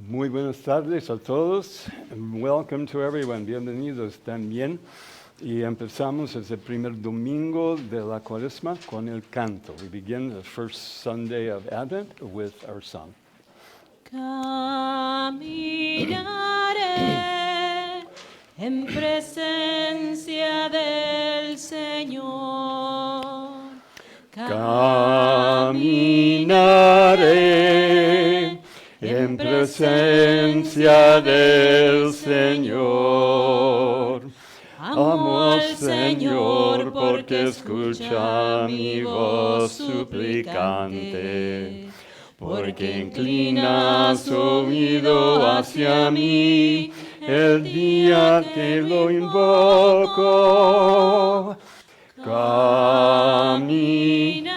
Muy buenas tardes a todos. Welcome to everyone. Bienvenidos también. Y empezamos el primer domingo de la Cuaresma con el canto. We begin the first Sunday of Advent with our song. Caminaré en presencia del Señor. Caminaré en presencia del Señor. Amo al Señor porque escucha mi voz suplicante, porque inclina su oído hacia mí el día que lo invoco. Caminaré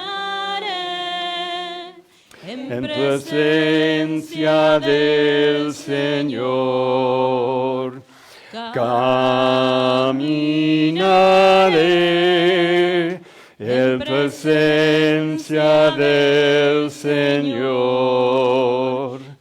En presencia del Señor. Caminaré en presencia del Señor.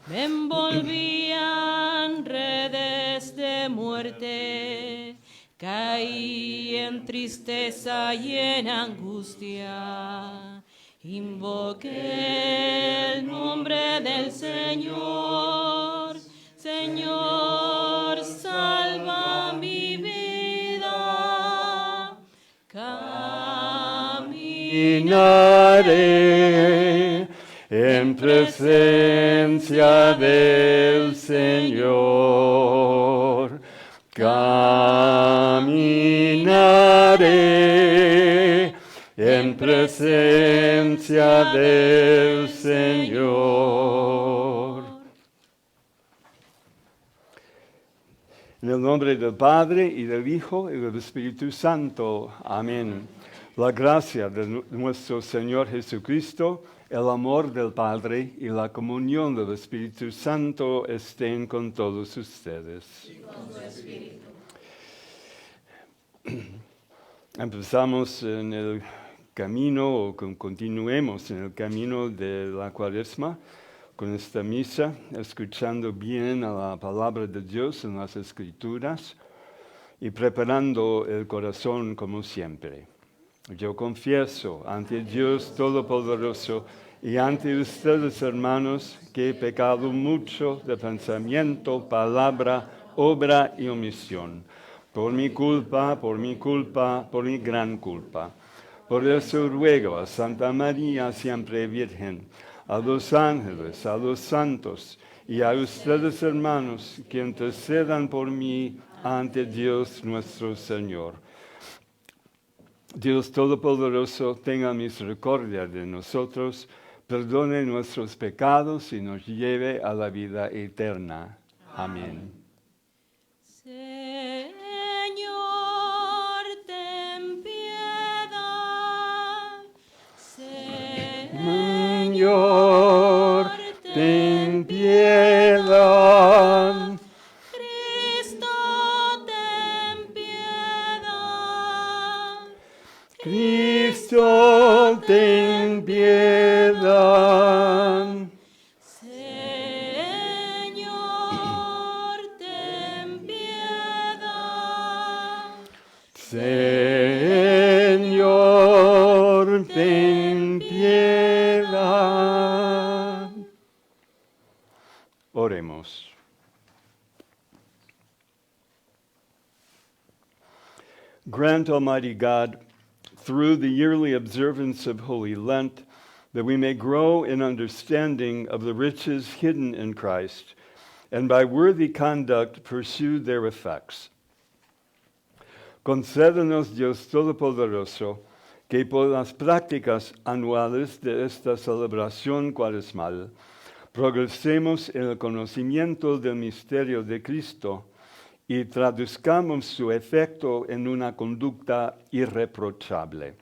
Me envolvían redes de muerte, caí en tristeza y en angustia. Invoqué el nombre del Señor. Señor, salva mi vida. Caminaré en presencia del Señor. Caminaré en presencia del Señor. En el nombre del Padre, y del Hijo, y del Espíritu Santo. Amén. La gracia de nuestro Señor Jesucristo, el amor del Padre y la comunión del Espíritu Santo estén con todos ustedes. Y con tu espíritu. Empezamos en el camino, o continuemos en el camino de la Cuaresma, con esta misa, escuchando bien a la palabra de Dios en las Escrituras y preparando el corazón como siempre. Yo confieso ante Dios Todopoderoso y ante ustedes, hermanos, que he pecado mucho de pensamiento, palabra, obra y omisión. Por mi culpa, por mi gran culpa. Por eso ruego a Santa María, siempre Virgen, a los ángeles, a los santos y a ustedes, hermanos, que intercedan por mí ante Dios nuestro Señor. Dios Todopoderoso tenga misericordia de nosotros, perdone nuestros pecados y nos lleve a la vida eterna. Amén. Señor, ten piedad. Señor, ten piedad. Cristo, ten piedad. Cristo, ten piedad. Señor, ten piedad. Señor, ten piedad. Oremos. Grant, Almighty God, through the yearly observance of Holy Lent, that we may grow in understanding of the riches hidden in Christ, and by worthy conduct pursue their effects. Concédenos, Dios Todopoderoso, que por las prácticas anuales de esta celebración cuaresmal progresemos en el conocimiento del misterio de Cristo y traduzcamos su efecto en una conducta irreprochable.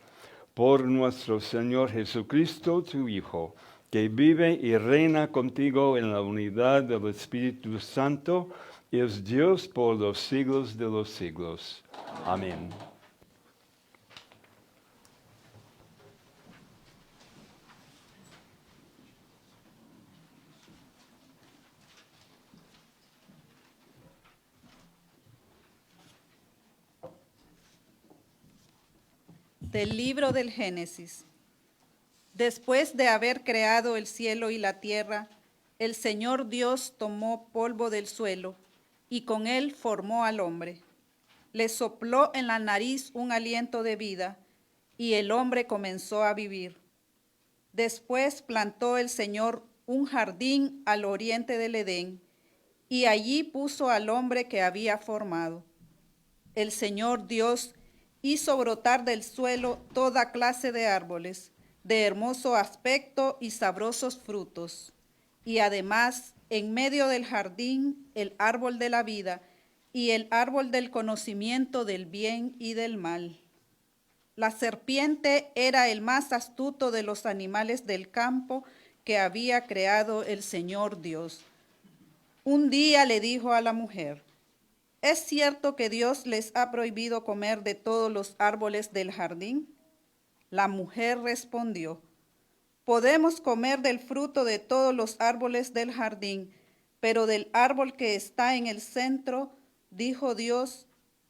Por nuestro Señor Jesucristo, tu Hijo, que vive y reina contigo en la unidad del Espíritu Santo, es Dios por los siglos de los siglos. Amén. Del libro del Génesis. Después de haber creado el cielo y la tierra, el Señor Dios tomó polvo del suelo y con él formó al hombre. Le sopló en la nariz un aliento de vida y el hombre comenzó a vivir. Después plantó el Señor un jardín al oriente del Edén y allí puso al hombre que había formado. El Señor Dios hizo brotar del suelo toda clase de árboles, de hermoso aspecto y sabrosos frutos. Y además, en medio del jardín, el árbol de la vida y el árbol del conocimiento del bien y del mal. La serpiente era el más astuto de los animales del campo que había creado el Señor Dios. Un día le dijo a la mujer: ¿es cierto que Dios les ha prohibido comer de todos los árboles del jardín? La mujer respondió: podemos comer del fruto de todos los árboles del jardín, pero del árbol que está en el centro, dijo Dios,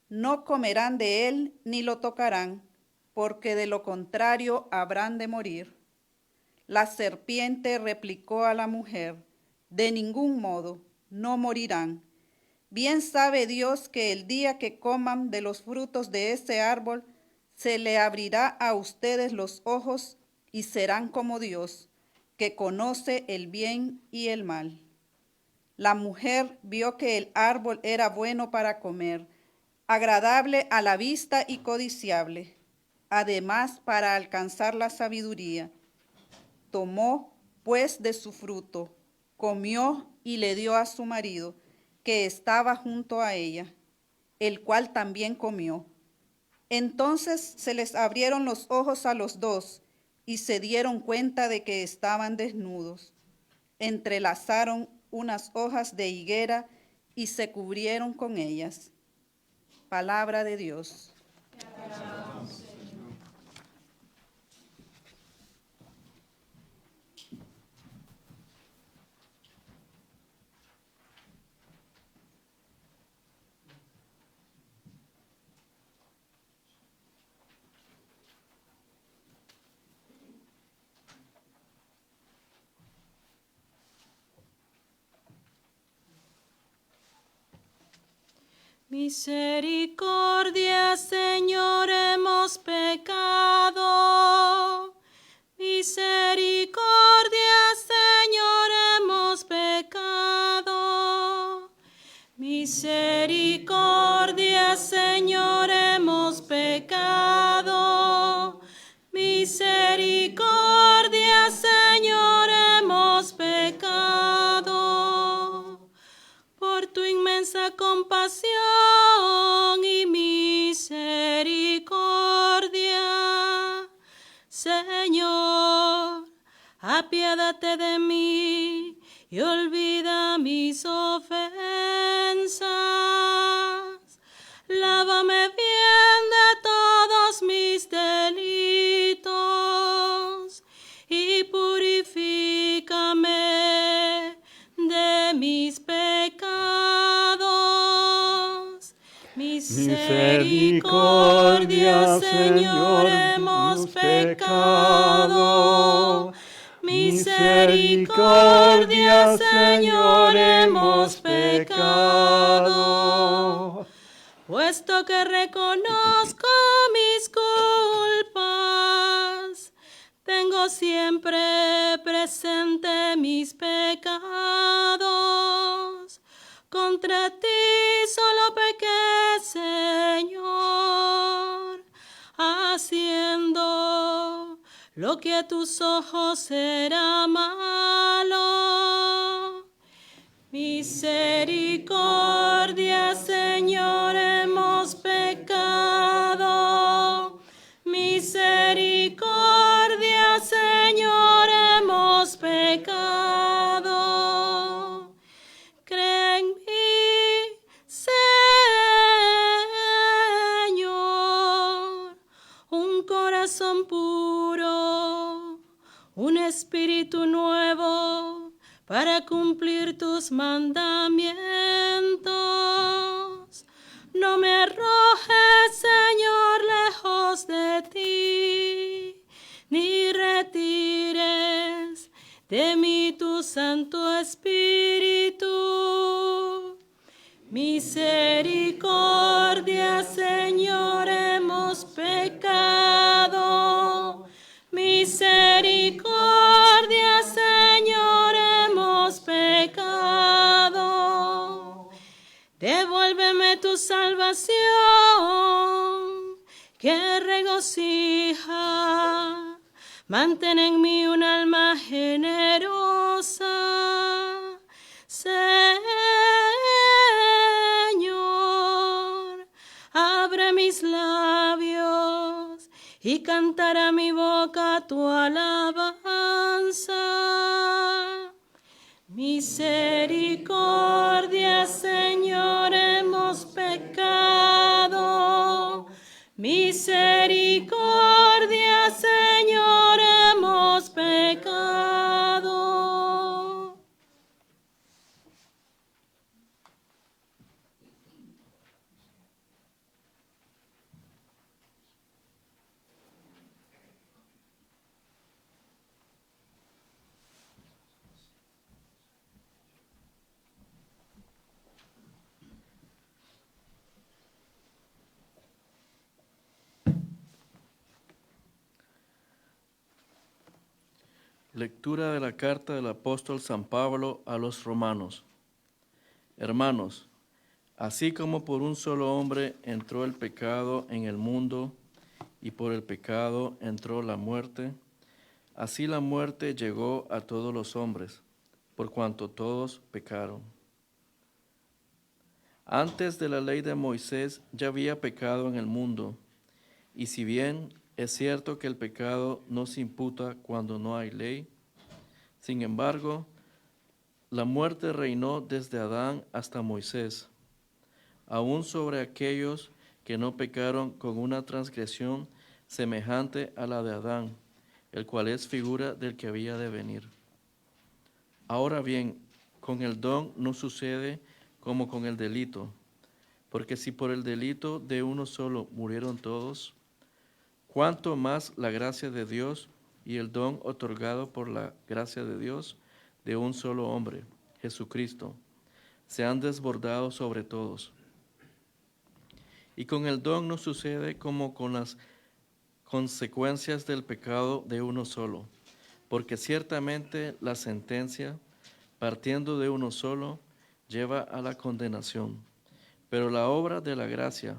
no comerán de él ni lo tocarán, porque de lo contrario habrán de morir. La serpiente replicó a la mujer: de ningún modo, no morirán. Bien sabe Dios que el día que coman de los frutos de ese árbol, se le abrirá a ustedes los ojos y serán como Dios, que conoce el bien y el mal. La mujer vio que el árbol era bueno para comer, agradable a la vista y codiciable, además para alcanzar la sabiduría. Tomó, pues, de su fruto, comió y le dio a su marido, que estaba junto a ella, el cual también comió. Entonces se les abrieron los ojos a los dos y se dieron cuenta de que estaban desnudos. Entrelazaron unas hojas de higuera y se cubrieron con ellas. Palabra de Dios. Misericordia, Señor, hemos pecado. Misericordia, Señor, hemos pecado. Misericordia, Señor, hemos pecado. Misericordia, Señor, hemos pecado. Por tu inmensa compasión y misericordia, Señor, apiádate de mí y olvida mis ofensas. Lávame bien de todos mis delitos y purifícame de mis pecados. Misericordia, Señor, hemos pecado. Misericordia, Señor, hemos pecado. Puesto que reconozco mis culpas, tengo siempre presente mis pecados. Contra ti solo pequé, Señor, haciendo lo que a tus ojos era malo. Misericordia, Señor, hemos pecado. Misericordia, Señor, hemos pecado. Cree en mí, Señor, un corazón puro, un espíritu nuevo para cumplir tus mandamientos. No me arrojes, Señor, lejos de ti. Santo Espíritu. Misericordia, Señor, hemos pecado. Misericordia, Señor, hemos pecado. Devuélveme tu salvación, que regocija. Mantén en mí un alma generosa. Señor, abre mis labios y cantará mi boca tu alabanza. Misericordia, Señor, hemos pecado. Misericordia, Señor, hemos pecado. Lectura de la carta del apóstol San Pablo a los romanos. Hermanos, así como por un solo hombre entró el pecado en el mundo, y por el pecado entró la muerte, así la muerte llegó a todos los hombres, por cuanto todos pecaron. Antes de la ley de Moisés ya había pecado en el mundo, y si bien es cierto que el pecado no se imputa cuando no hay ley, sin embargo, la muerte reinó desde Adán hasta Moisés, aún sobre aquellos que no pecaron con una transgresión semejante a la de Adán, el cual es figura del que había de venir. Ahora bien, con el don no sucede como con el delito, porque si por el delito de uno solo murieron todos, ¿cuánto más la gracia de Dios y el don otorgado por la gracia de Dios de un solo hombre, Jesucristo, se han desbordado sobre todos? Y con el don no sucede como con las consecuencias del pecado de uno solo, porque ciertamente la sentencia, partiendo de uno solo, lleva a la condenación, pero la obra de la gracia,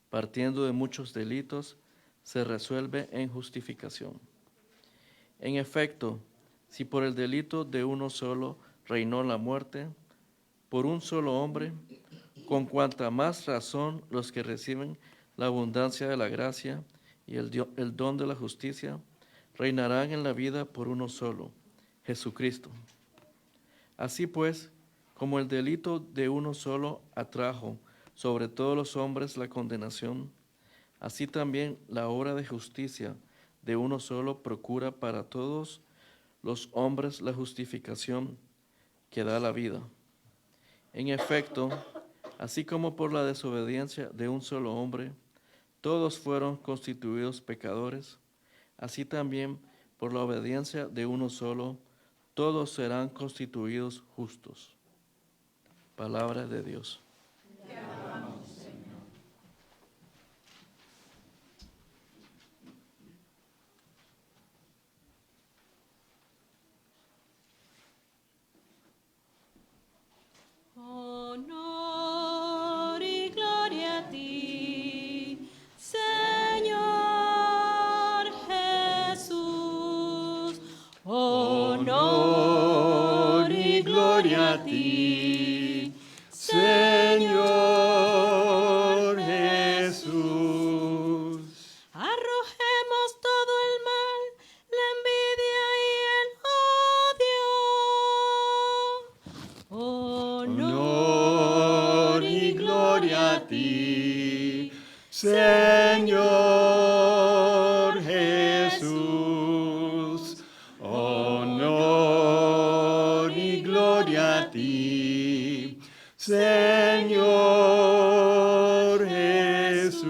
partiendo de muchos delitos, se resuelve en justificación. En efecto, si por el delito de uno solo reinó la muerte, por un solo hombre, con cuanta más razón los que reciben la abundancia de la gracia y el don de la justicia, reinarán en la vida por uno solo, Jesucristo. Así pues, como el delito de uno solo atrajo sobre todos los hombres la condenación, así también la obra de justicia de uno solo procura para todos los hombres la justificación que da la vida. En efecto, así como por la desobediencia de un solo hombre, todos fueron constituidos pecadores, así también por la obediencia de uno solo, todos serán constituidos justos. Palabra de Dios. Te alabamos, Señor. Honor y gloria a ti, Señor Jesús. Honor y gloria a ti, Señor Jesús. Arrojemos todo el mal, la envidia y el odio. Honor y gloria a ti, Señor Jesús. Honor y gloria a ti, Señor Jesús.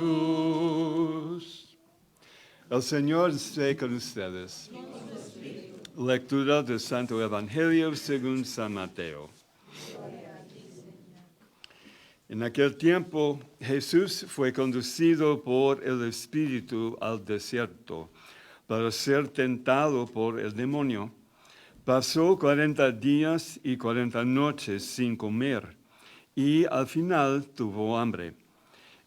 El Señor esté con ustedes. Lectura del Santo Evangelio según San Mateo. En aquel tiempo Jesús fue conducido por el Espíritu al desierto para ser tentado por el demonio. Pasó 40 días y 40 noches sin comer y al final tuvo hambre.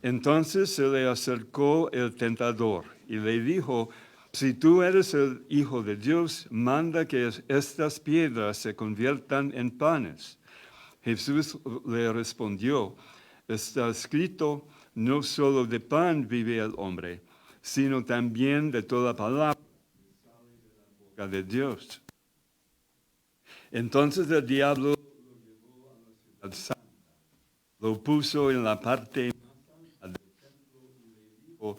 Entonces se le acercó el tentador y le dijo: si tú eres el Hijo de Dios, manda que estas piedras se conviertan en panes. Jesús le respondió: está escrito, no solo de pan vive el hombre, sino también de toda palabra que sale de la boca de Dios. Entonces el diablo lo llevó a la ciudad santa, lo puso en la parte más alta del templo y le dijo: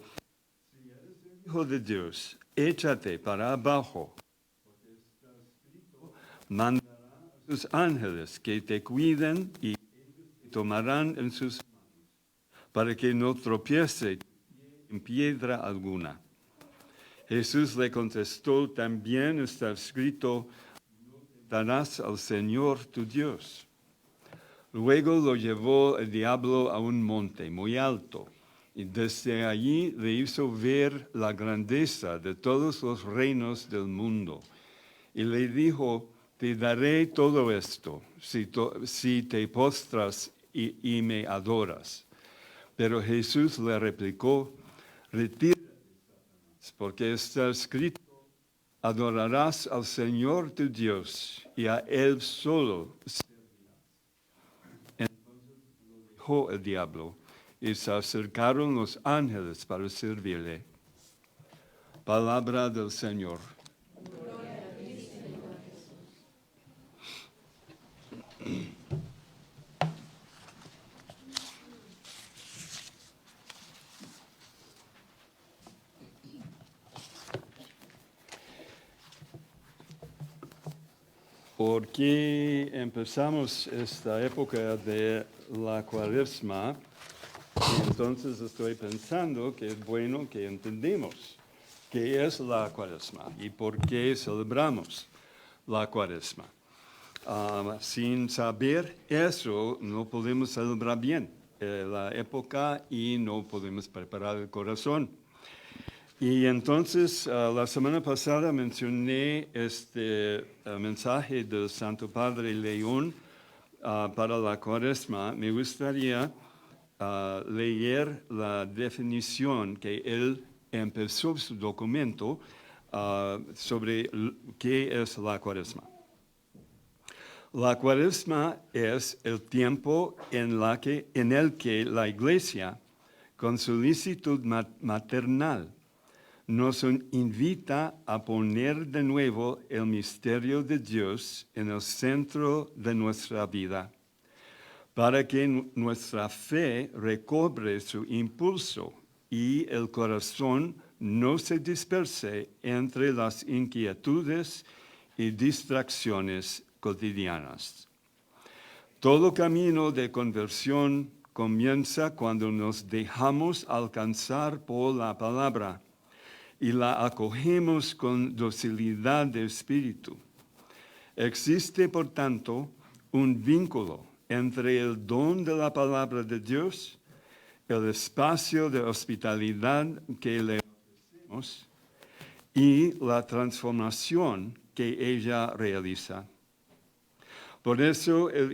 si eres el Hijo de Dios, échate para abajo, porque está escrito, mandará a sus ángeles que te cuiden y ellos te tomarán en sus manos, para que no tropiece en piedra alguna. Jesús le contestó: también está escrito, no tentarás al Señor tu Dios. Luego lo llevó el diablo a un monte muy alto, y desde allí le hizo ver la grandeza de todos los reinos del mundo. Y le dijo: te daré todo esto, si te postras y me adoras. Pero Jesús le replicó: retírate, Satanás, porque está escrito, adorarás al Señor tu Dios, y a Él solo servirás. Entonces lo dejó el diablo, y se acercaron los ángeles para servirle. Palabra del Señor. ¿Por qué empezamos esta época de la Cuaresma? Y entonces estoy pensando que es bueno que entendamos qué es la Cuaresma y por qué celebramos la Cuaresma. Sin saber eso, no podemos celebrar bien la época y no podemos preparar el corazón. Y entonces, la semana pasada mencioné este mensaje del Santo Padre León para la Cuaresma. Me gustaría leer la definición que él empezó su documento sobre qué es la Cuaresma. La Cuaresma es el tiempo en el que la Iglesia, con solicitud maternal, nos invita a poner de nuevo el misterio de Dios en el centro de nuestra vida, para que nuestra fe recobre su impulso y el corazón no se disperse entre las inquietudes y distracciones cotidianas. Todo camino de conversión comienza cuando nos dejamos alcanzar por la palabra y la acogemos con docilidad de espíritu. Existe, por tanto, un vínculo entre el don de la palabra de Dios, el espacio de hospitalidad que le ofrecemos y la transformación que ella realiza. Por eso el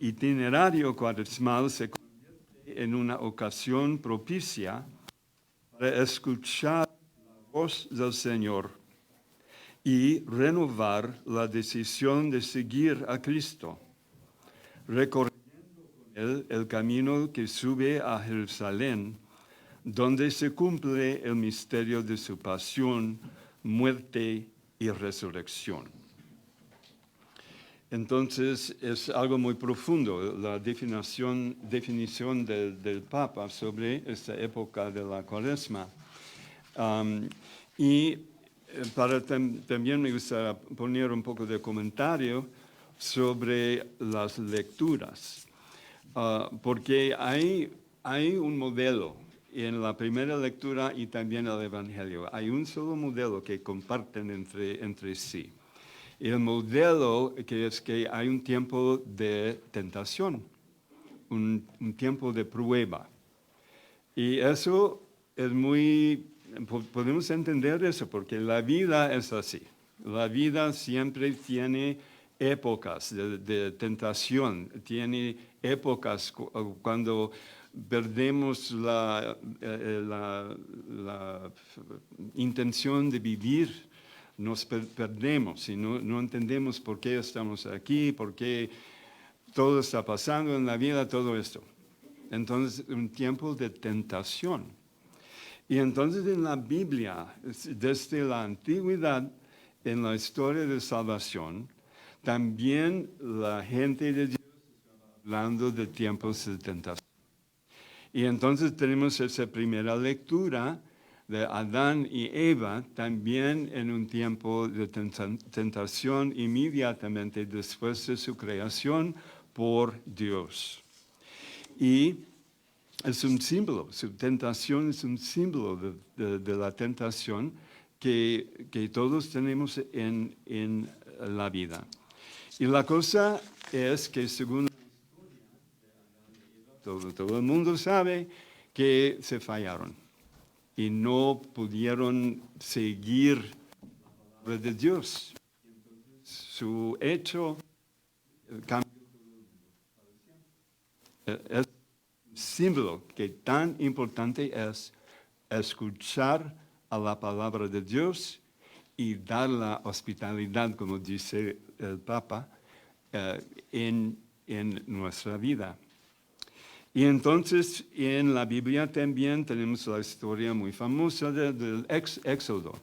itinerario cuaresmal se convierte en una ocasión propicia para escuchar voz del Señor y renovar la decisión de seguir a Cristo, recorriendo con él el camino que sube a Jerusalén, donde se cumple el misterio de su pasión, muerte y resurrección. Entonces es algo muy profundo la definición del Papa sobre esta época de la Cuaresma. También me gustaría poner un poco de comentario sobre las lecturas, porque hay un modelo en la primera lectura y también el Evangelio. Hay un solo modelo que comparten entre sí. Y el modelo que es que hay un tiempo de tentación, un tiempo de prueba. Y eso es podemos entender eso, porque la vida es así. La vida siempre tiene épocas de tentación, tiene épocas cuando perdemos la intención de vivir, nos perdemos y no entendemos por qué estamos aquí, por qué todo está pasando en la vida, todo esto. Entonces, un tiempo de tentación. Y entonces en la Biblia, desde la antigüedad, en la historia de salvación, también la gente de Dios está hablando de tiempos de tentación. Y entonces tenemos esa primera lectura de Adán y Eva, también en un tiempo de tentación inmediatamente después de su creación por Dios. Y es un símbolo, su tentación es un símbolo de la tentación que todos tenemos en la vida. Y la cosa es que según todo el mundo sabe que se fallaron y no pudieron seguir la palabra de Dios. Su hecho cambió. Es un símbolo que tan importante es escuchar a la palabra de Dios y dar la hospitalidad, como dice el Papa, en nuestra vida. Y entonces en la Biblia también tenemos la historia muy famosa del Éxodo,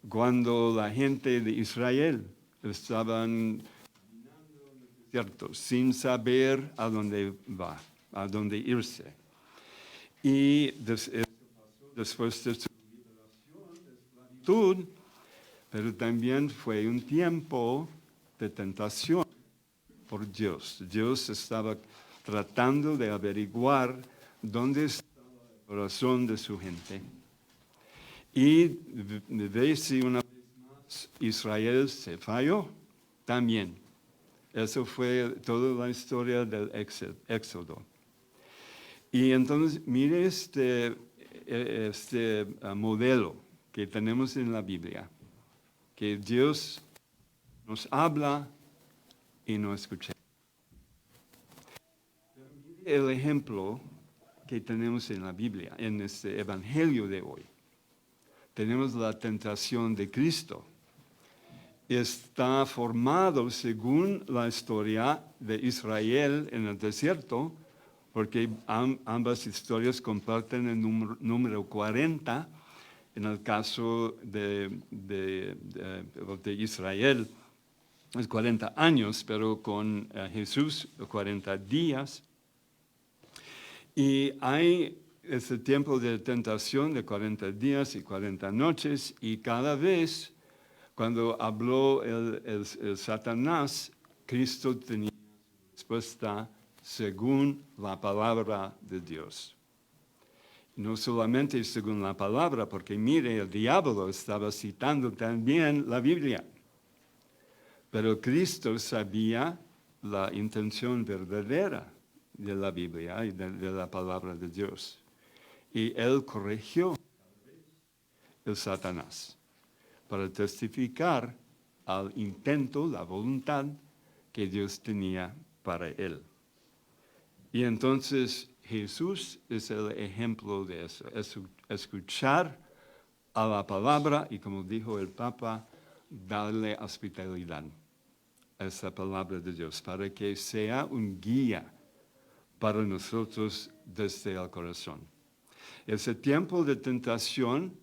cuando la gente de Israel estaban caminando sin saber a dónde a dónde irse. Y después de su liberación de esclavitud, pero también fue un tiempo de tentación por Dios. Dios estaba tratando de averiguar dónde estaba el corazón de su gente. Y veis si una vez más Israel se falló también. Eso fue toda la historia del Éxodo. Y entonces, mire este modelo que tenemos en la Biblia, que Dios nos habla y no escucha. El ejemplo que tenemos en la Biblia, en este Evangelio de hoy. Tenemos la tentación de Cristo. Está formado según la historia de Israel en el desierto, porque ambas historias comparten el número 40. En el caso de Israel, es 40 años, pero con Jesús 40 días. Y hay ese tiempo de tentación de 40 días y 40 noches, y cada vez cuando habló el Satanás, Cristo tenía respuesta según la palabra de Dios. No solamente según la palabra, porque mire, el diablo estaba citando también la Biblia. Pero Cristo sabía la intención verdadera de la Biblia y de la palabra de Dios. Y él corrigió el Satanás para testificar al intento, la voluntad que Dios tenía para él. Y entonces Jesús es el ejemplo de eso, es escuchar a la palabra y, como dijo el Papa, darle hospitalidad a esa palabra de Dios para que sea un guía para nosotros desde el corazón. Ese tiempo de tentación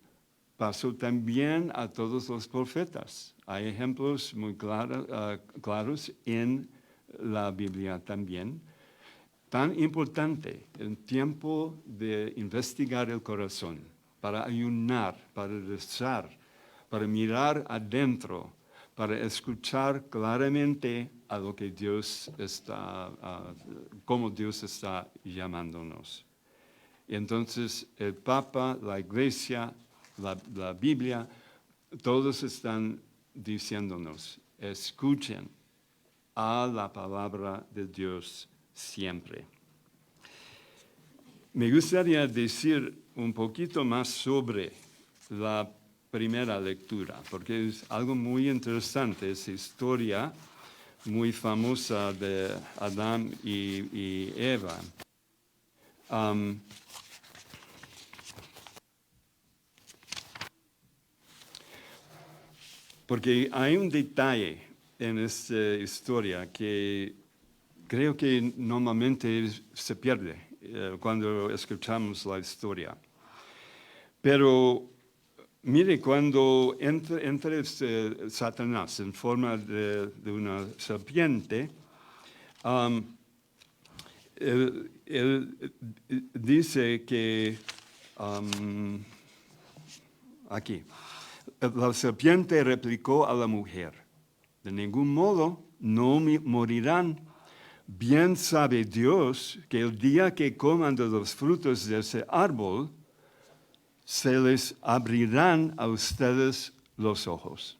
pasó también a todos los profetas. Hay ejemplos muy claros en la Biblia también. Tan importante el tiempo de investigar el corazón, para ayunar, para rezar, para mirar adentro, para escuchar claramente a lo que Dios está, cómo Dios está llamándonos. Y entonces el Papa, la Iglesia, la Biblia, todos están diciéndonos, escuchen a la palabra de Dios siempre. Me gustaría decir un poquito más sobre la primera lectura, porque es algo muy interesante, esa historia muy famosa de Adán y Eva. Porque hay un detalle en esta historia que creo que normalmente se pierde cuando escuchamos la historia. Pero mire, cuando entra Satanás en forma de una serpiente, él dice que, aquí, la serpiente replicó a la mujer, de ningún modo no morirán. Bien sabe Dios que el día que coman de los frutos de ese árbol, se les abrirán a ustedes los ojos.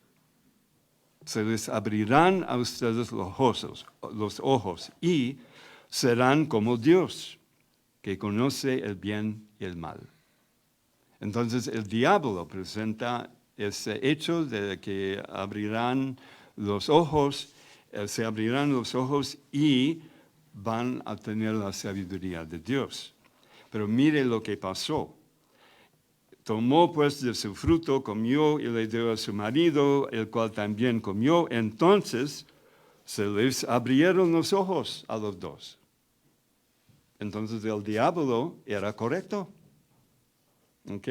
Se les abrirán a ustedes los ojos y serán como Dios, que conoce el bien y el mal. Entonces el diablo presenta ese hecho de que abrirán los ojos, se abrirán los ojos y van a tener la sabiduría de Dios. Pero mire lo que pasó. Tomó pues de su fruto, comió y le dio a su marido, el cual también comió. Entonces se les abrieron los ojos a los dos. Entonces el diablo era correcto. ¿Ok?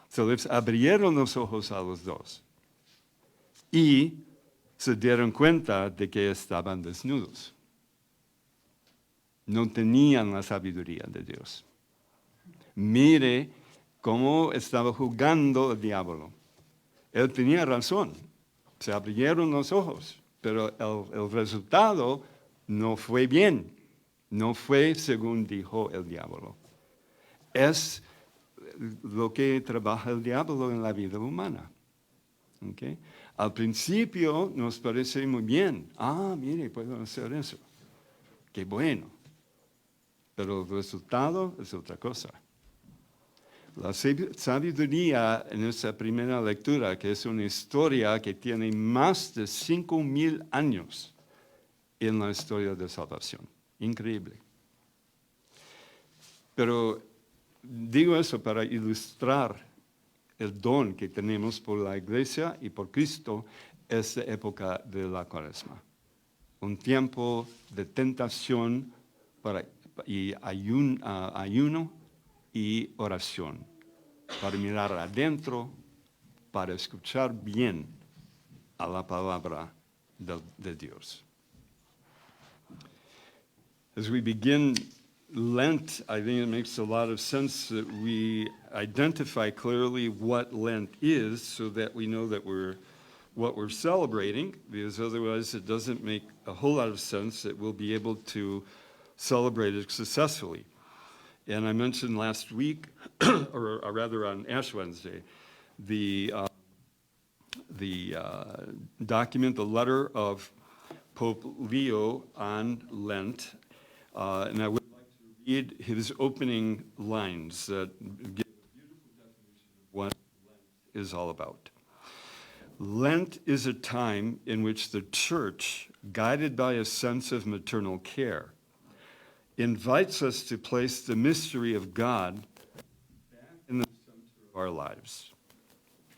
Se les abrieron los ojos a los dos. Y se dieron cuenta de que estaban desnudos. No tenían la sabiduría de Dios. Mire cómo estaba jugando el diablo. Él tenía razón. Se abrieron los ojos, pero el resultado no fue bien. No fue según dijo el diablo. Es lo que trabaja el diablo en la vida humana. ¿Okay? Al principio nos parece muy bien. Mire, puedo hacer eso. Qué bueno. Pero el resultado es otra cosa. La sabiduría en esa primera lectura, que es una historia que tiene más de 5,000 años en la historia de salvación. Increíble. Pero digo eso para ilustrar el don que tenemos por la iglesia y por Cristo esta época de la Cuaresma. Un tiempo de tentación y ayuno y oración, para mirar adentro, para escuchar bien a la palabra de Dios. As we begin Lent, I think it makes a lot of sense that we identify clearly what Lent is so that we know that what we're celebrating, because otherwise it doesn't make a whole lot of sense that we'll be able to celebrate it successfully. And I mentioned last week, or rather on Ash Wednesday, the document, the letter of Pope Leo on Lent, and I would like to read his opening lines that give a beautiful definition of what Lent is all about. Lent is a time in which the Church, guided by a sense of maternal care, invites us to place the mystery of God back in the center of our lives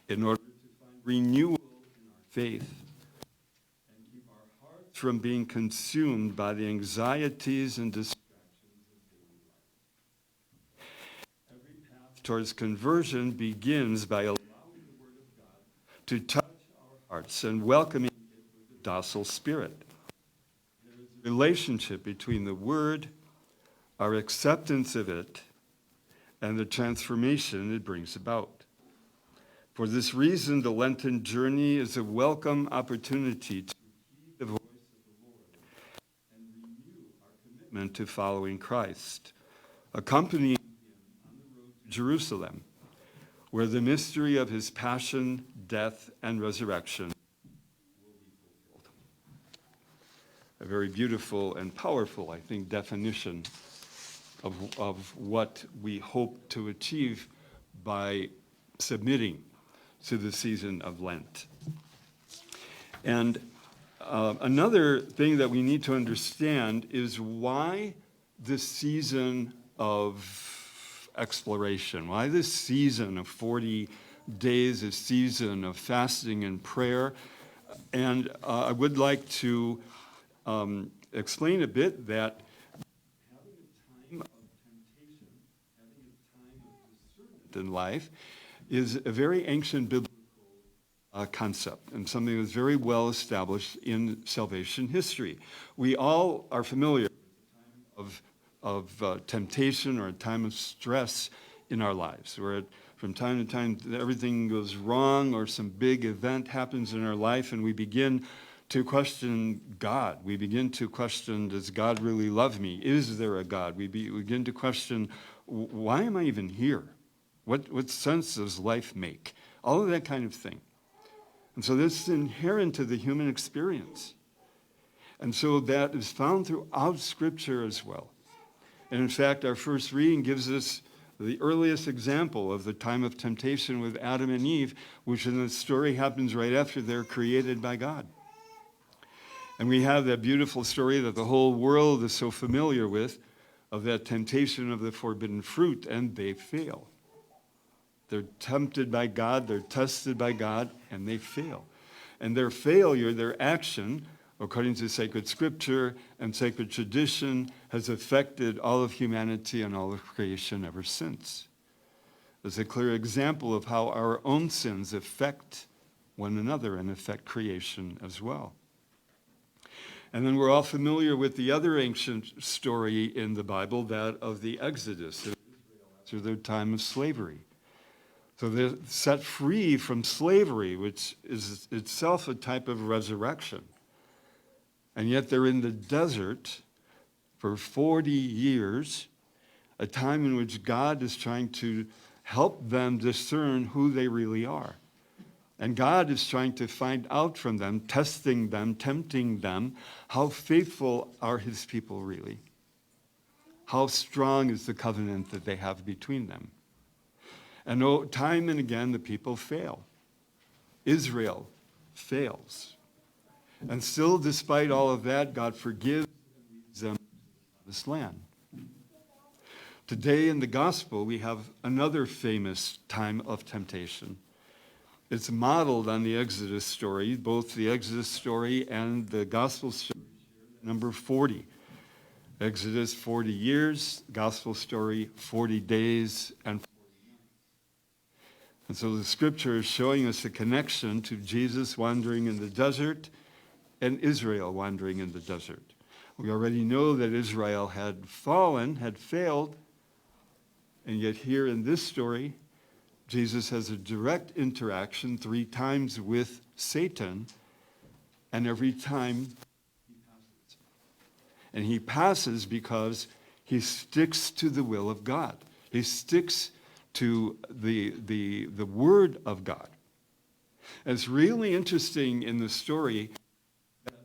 in order to find renewal in our faith and keep our hearts from being consumed by the anxieties and distractions of daily life. Every path towards conversion begins by allowing the Word of God to touch our hearts and welcoming it with a docile spirit. There is a relationship between the Word, our acceptance of it, and the transformation it brings about. For this reason, the Lenten journey is a welcome opportunity to heed the voice of the Lord and renew our commitment to following Christ, accompanying him on the road to Jerusalem, where the mystery of his passion, death, and resurrection will be fulfilled. very beautiful and powerful, I think, definition of what we hope to achieve by submitting to the season of Lent. And another thing that we need to understand is why this season of exploration, why this season of 40 days, a season of fasting and prayer. And I would like to explain a bit that having a time of temptation, having a time of discernment in life, is a very ancient biblical concept and something that's very well established in salvation history. We all are familiar with the time of temptation or a time of stress in our lives, where from time to time everything goes wrong or some big event happens in our life and we begin to question God. We begin to question, does God really love me? Is there a God? We begin to question, why am I even here? What sense does life make? All of that kind of thing. And so this is inherent to the human experience. And so that is found throughout Scripture as well. And in fact, our first reading gives us the earliest example of the time of temptation with Adam and Eve, which in the story happens right after they're created by God. And we have that beautiful story that the whole world is so familiar with, of that temptation of the forbidden fruit, and they fail. They're tempted by God, they're tested by God, and they fail. And their failure, their action, according to sacred scripture and sacred tradition, has affected all of humanity and all of creation ever since. There's a clear example of how our own sins affect one another and affect creation as well. And then we're all familiar with the other ancient story in the Bible, that of the Exodus of Israel after their time of slavery. So they're set free from slavery, which is itself a type of resurrection. And yet they're in the desert for 40 years, a time in which God is trying to help them discern who they really are. And God is trying to find out from them, testing them, tempting them, how faithful are his people really? How strong is the covenant that they have between them? And time and again, the people fail. Israel fails. And still, despite all of that, God forgives them this land. Today in the gospel, we have another famous time of temptation. It's modeled on the Exodus story, both the Exodus story and the gospel story, number 40. Exodus, 40 years, gospel story, 40 days and 40 nights. And so the scripture is showing us a connection to Jesus wandering in the desert and Israel wandering in the desert. We already know that Israel had fallen, had failed, and yet here in this story, Jesus has a direct interaction 3 times with Satan, and every time he passes. And he passes because he sticks to the will of God. He sticks to the word of God. And it's really interesting in the story that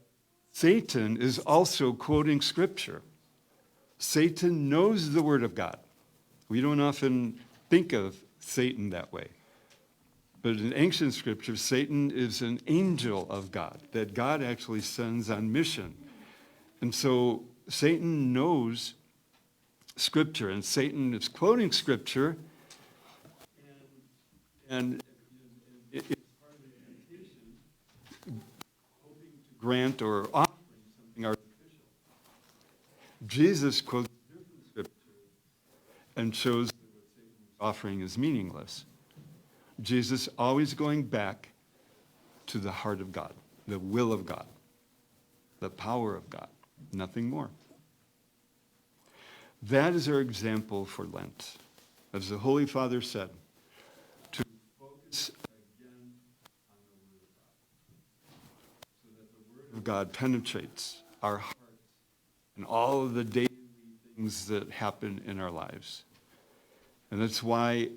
Satan is also quoting scripture. Satan knows the word of God. We don't often think of Satan that way. But in ancient scripture, Satan is an angel of God that God actually sends on mission. And so Satan knows scripture, and Satan is quoting scripture, and it's part of the temptation, hoping to grant or offering something artificial. Jesus quotes different scripture and shows that what Satan is offering is meaningless. Jesus always going back to the heart of God, the will of God, the power of God, nothing more. That is our example for Lent. As the Holy Father said, to focus again on the Word of God, so that the Word of God penetrates our hearts and all of the daily things that happen in our lives. And that's why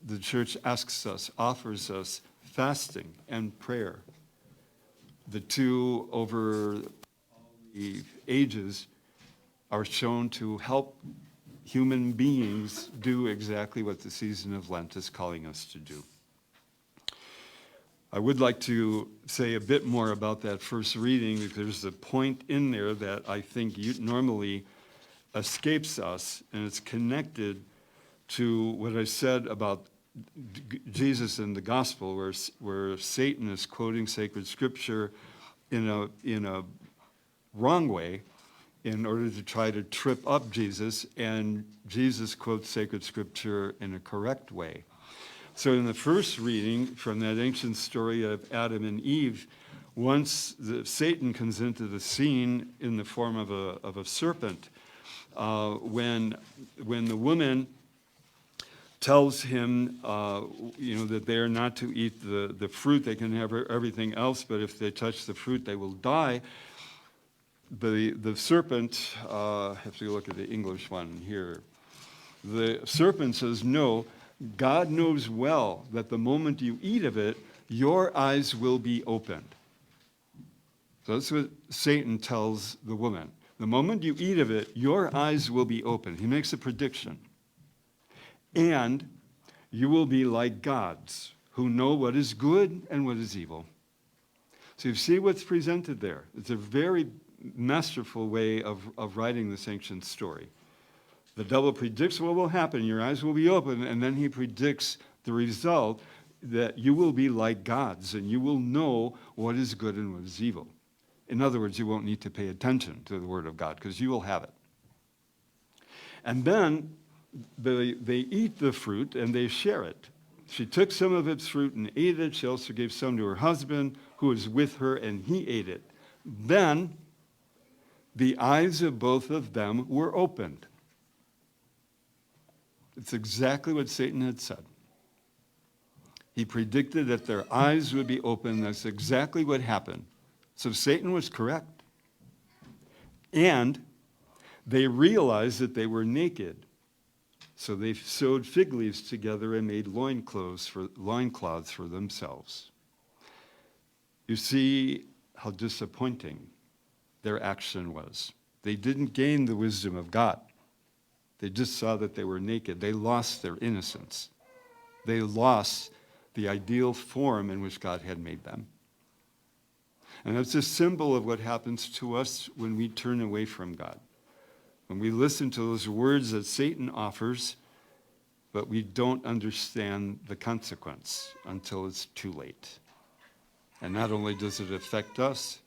the church asks us, offers us fasting and prayer, the two over all the ages are shown to help human beings do exactly what the season of Lent is calling us to do. I would like to say a bit more about that first reading, because there's a point in there that I think normally escapes us, and it's connected to what I said about Jesus in the gospel, where Satan is quoting sacred scripture in a wrong way in order to try to trip up Jesus, and Jesus quotes sacred scripture in a correct way. So in the first reading from that ancient story of Adam and Eve, once Satan comes into the scene in the form of a serpent, when the woman tells him, that they are not to eat the fruit, they can have everything else, but if they touch the fruit, they will die. The serpent, I have to look at the English one here. The serpent says, no, God knows well that the moment you eat of it, your eyes will be opened. So that's what Satan tells the woman. The moment you eat of it, your eyes will be opened. He makes a prediction. And you will be like gods who know what is good and what is evil. So you see what's presented there. It's a very masterful way of writing this ancient story. The devil predicts what will happen. Your eyes will be open, and then he predicts the result, that you will be like gods, and you will know what is good and what is evil. In other words, you won't need to pay attention to the word of God, because you will have it. And then they eat the fruit, and they share it. She took some of its fruit and ate it. She also gave some to her husband, who was with her, and he ate it. Then the eyes of both of them were opened. It's exactly what Satan had said. He predicted that their eyes would be open. That's exactly what happened. So Satan was correct. And they realized that they were naked. So they sewed fig leaves together and made loincloths for themselves. You see how disappointing their action was. They didn't gain the wisdom of God. They just saw that they were naked. They lost their innocence. They lost the ideal form in which God had made them. And that's a symbol of what happens to us when we turn away from God. When we listen to those words that Satan offers, but we don't understand the consequence until it's too late. And not only does it affect us,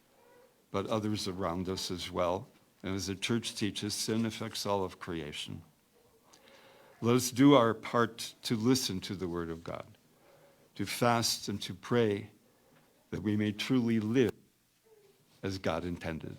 but others around us as well. And as the church teaches, sin affects all of creation. Let us do our part to listen to the word of God, to fast and to pray, that we may truly live as God intended.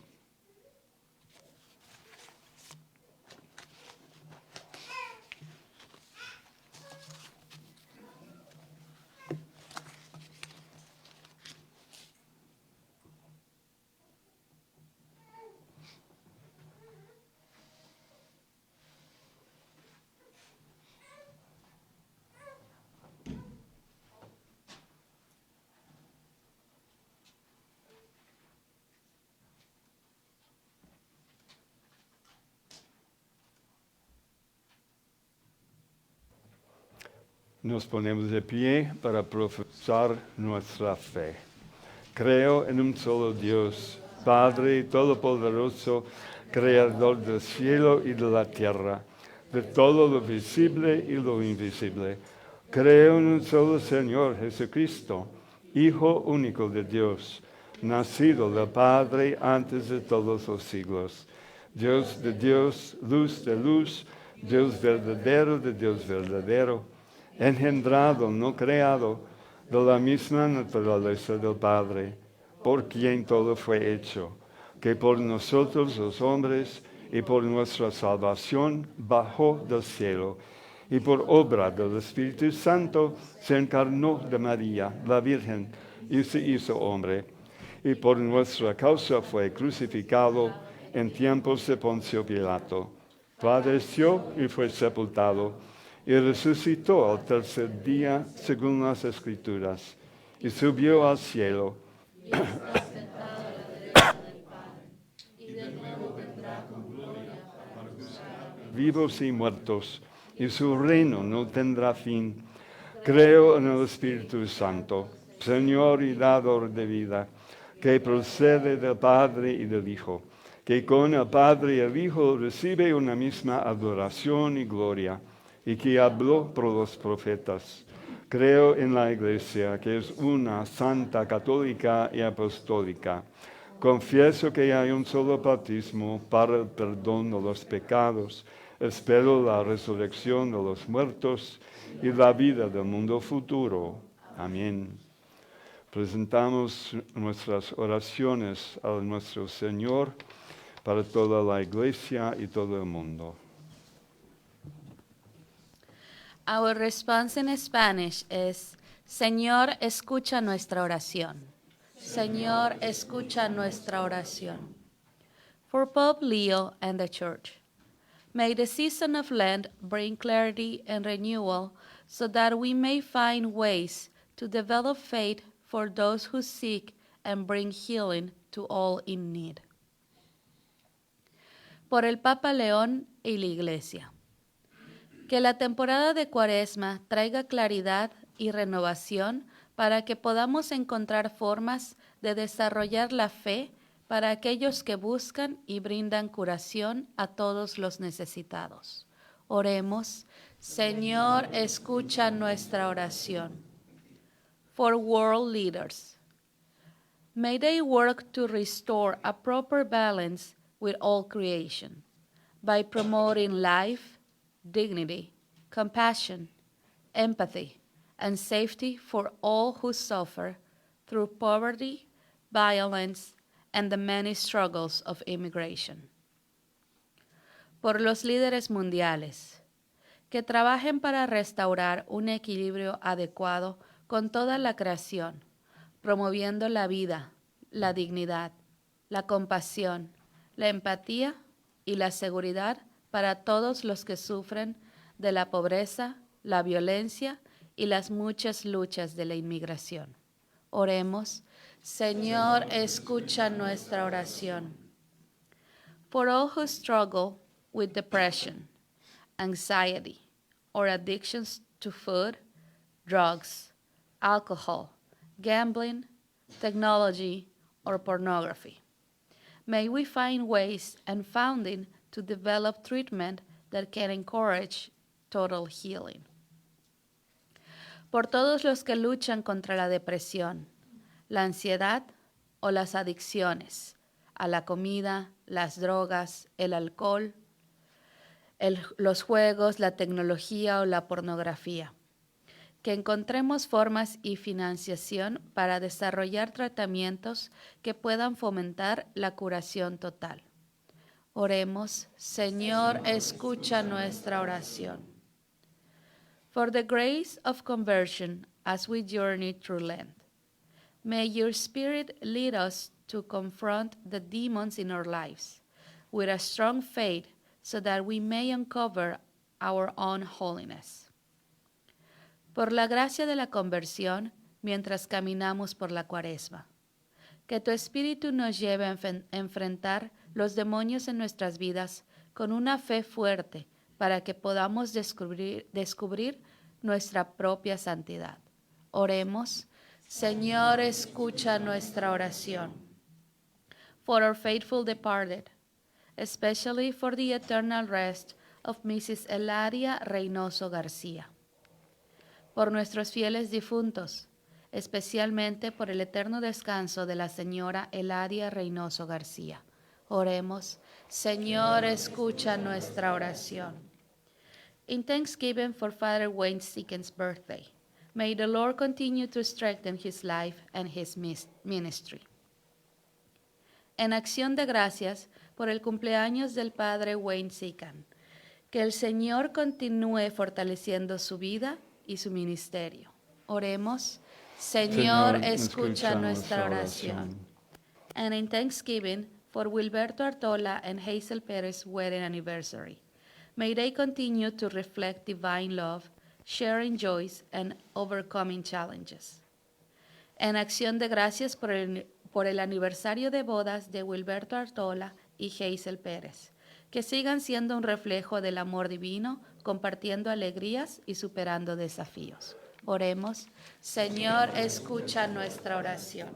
Nos ponemos de pie para profesar nuestra fe. Creo en un solo Dios, Padre Todopoderoso, Creador del cielo y de la tierra, de todo lo visible y lo invisible. Creo en un solo Señor Jesucristo, Hijo único de Dios, nacido del Padre antes de todos los siglos. Dios de Dios, luz de luz, Dios verdadero de Dios verdadero, engendrado, no creado, de la misma naturaleza del Padre, por quien todo fue hecho, que por nosotros los hombres y por nuestra salvación bajó del cielo, y por obra del Espíritu Santo se encarnó de María, la Virgen, y se hizo hombre, y por nuestra causa fue crucificado en tiempos de Poncio Pilato. Padeció y fue sepultado, y resucitó al tercer día, según las Escrituras, y subió al cielo. Y está sentado a la derecha del Padre. Y de vivos y muertos, y su reino no tendrá fin. Creo en el Espíritu Santo, Señor y dador de vida, que procede del Padre y del Hijo, que con el Padre y el Hijo recibe una misma adoración y gloria, y que habló por los profetas. Creo en la Iglesia, que es una, santa, católica y apostólica. Confieso que hay un solo bautismo para el perdón de los pecados. Espero la resurrección de los muertos y la vida del mundo futuro. Amén. Presentamos nuestras oraciones a nuestro Señor para toda la Iglesia y todo el mundo. Our response in Spanish is, Señor, escucha nuestra oración. Señor, escucha nuestra oración. For Pope Leo and the Church, may the season of Lent bring clarity and renewal so that we may find ways to develop faith for those who seek and bring healing to all in need. Por el Papa León y la Iglesia. Que la temporada de Cuaresma traiga claridad y renovación para que podamos encontrar formas de desarrollar la fe para aquellos que buscan y brindan curación a todos los necesitados. Oremos, Señor, escucha nuestra oración. For world leaders, may they work to restore a proper balance with all creation by promoting life, dignity, compassion, empathy, and safety for all who suffer through poverty, violence, and the many struggles of immigration. Por los líderes mundiales, que trabajen para restaurar un equilibrio adecuado con toda la creación, promoviendo la vida, la dignidad, la compasión, la empatía y la seguridad para todos los que sufren de la pobreza, la violencia y las muchas luchas de la inmigración. Oremos, Señor, escucha nuestra oración. For all who struggle with depression, anxiety, or addictions to food, drugs, alcohol, gambling, technology, or pornography, may we find ways and funding to develop treatment that can encourage total healing. Por todos los que luchan contra la depresión, la ansiedad o las adicciones a la comida, las drogas, el alcohol, los juegos, la tecnología o la pornografía. Que encontremos formas y financiación para desarrollar tratamientos que puedan fomentar la curación total. Oremos, Señor, escucha nuestra oración. For the grace of conversion as we journey through Lent, may your Spirit lead us to confront the demons in our lives with a strong faith so that we may uncover our own holiness. Por la gracia de la conversión, mientras caminamos por la Cuaresma, que tu Espíritu nos lleve a enfrentar los demonios en nuestras vidas con una fe fuerte para que podamos descubrir nuestra propia santidad. Oremos, Señor, escucha nuestra oración. For our faithful departed, especially for the eternal rest of Mrs. Eladia Reynoso García. Por nuestros fieles difuntos, especialmente por el eterno descanso de la señora Eladia Reynoso García. Oremos, Señor, escucha nuestra oración. In thanksgiving for Father Wayne Seeken's birthday, may the Lord continue to strengthen his life and his ministry. En acción de gracias por el cumpleaños del Padre Wayne Seeken, que el Señor continúe fortaleciendo su vida y su ministerio. Oremos, Señor, escucha nuestra oración. And in thanksgiving for Wilberto Artola and Hazel Perez's wedding anniversary, may they continue to reflect divine love, sharing joys, and overcoming challenges. En acción de gracias por el aniversario de bodas de Wilberto Artola y Hazel Pérez, que sigan siendo un reflejo del amor divino, compartiendo alegrías y superando desafíos. Oremos. Señor, escucha nuestra oración.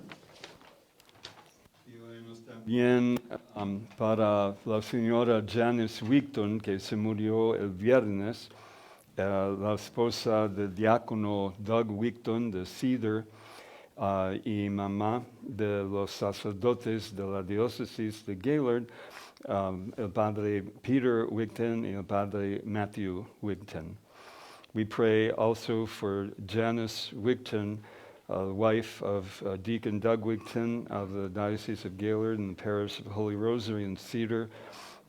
Bien, para la señora Janice Wigton, que se murió el viernes, la esposa del diácono Doug Wigton de Cedar y mamá de los sacerdotes de la diócesis de Gaylord, el padre Peter Wigton y el padre Matthew Wigton. We pray also for Janice Wigton, wife of Deacon Doug Wigton of the Diocese of Gaylord and the Parish of Holy Rosary in Cedar,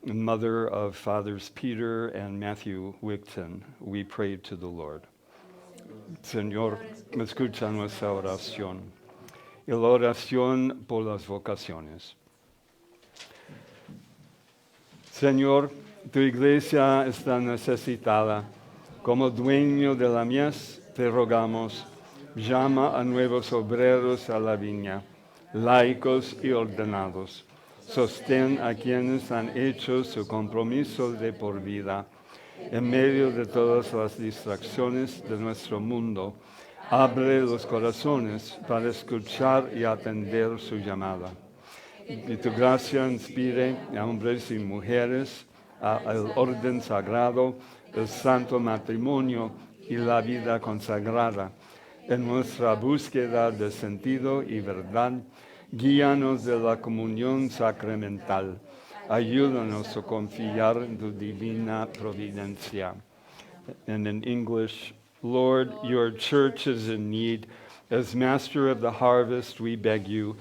and mother of Fathers Peter and Matthew Wigton. We pray to the Lord. Señor, escucha nuestra oración y la oración por las vocaciones. Señor, tu iglesia está necesitada. Como dueño de la mies, te rogamos, llama a nuevos obreros a la viña, laicos y ordenados. Sostén a quienes han hecho su compromiso de por vida. En medio de todas las distracciones de nuestro mundo, abre los corazones para escuchar y atender su llamada. Y tu gracia inspire a hombres y mujeres al orden sagrado, el santo matrimonio y la vida consagrada. En nuestra búsqueda de sentido y verdad, guíanos de la comunión sacramental. Ayúdanos a confiar en tu divina providencia. And in English, Lord, your church is in need. As master of the harvest, we beg you,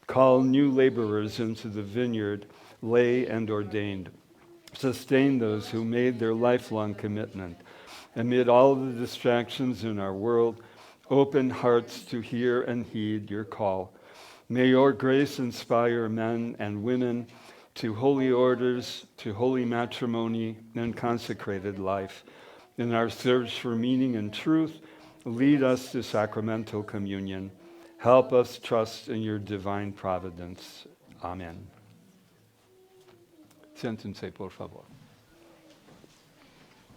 call new laborers into the vineyard, lay and ordained. Sustain those who made their lifelong commitment. Amid all the distractions in our world, open hearts to hear and heed your call. May your grace inspire men and women to holy orders, to holy matrimony, and consecrated life. In our search for meaning and truth, lead us to sacramental communion. Help us trust in your divine providence. Amen. Siéntense, por favor.